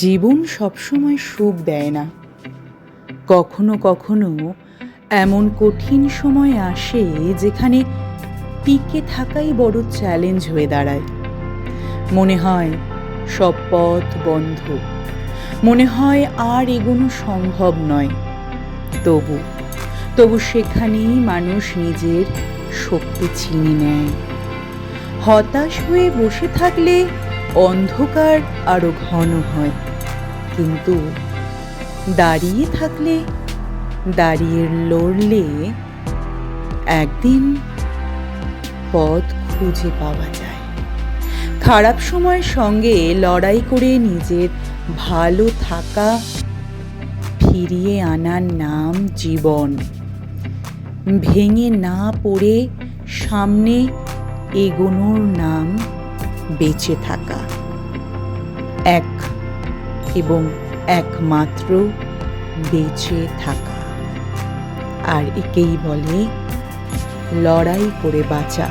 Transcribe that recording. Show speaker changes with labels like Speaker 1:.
Speaker 1: জীবন সবসময় সুখ দেয় না। কখনো কখনো এমন কঠিন সময় আসে যেখানে টিকে থাকাই বড় চ্যালেঞ্জ হয়ে দাঁড়ায়। মনে হয় সব পথ বন্ধ, মনে হয় আর এগোনো সম্ভব নয়। তবু সেখানেই মানুষ নিজের শক্তি চিনে নেয়। হতাশ হয়ে বসে থাকলে অন্ধকার আরো ঘন হয়, কিন্তু দাঁড়িয়ে থাকলে, দাঁড়িয়ে লড়লে একদিন পথ খুঁজে পাওয়া যায়। খারাপ সময়ের সঙ্গে লড়াই করে নিজের ভালো থাকা ফিরিয়ে আনার নাম জীবন। ভেঙে না পড়ে সামনে এগোনোর নাম বেঁচে থাকা। এক এবং একমাত্র বেঁচে থাকা, আর একেই বলে লড়াই করে বাঁচা।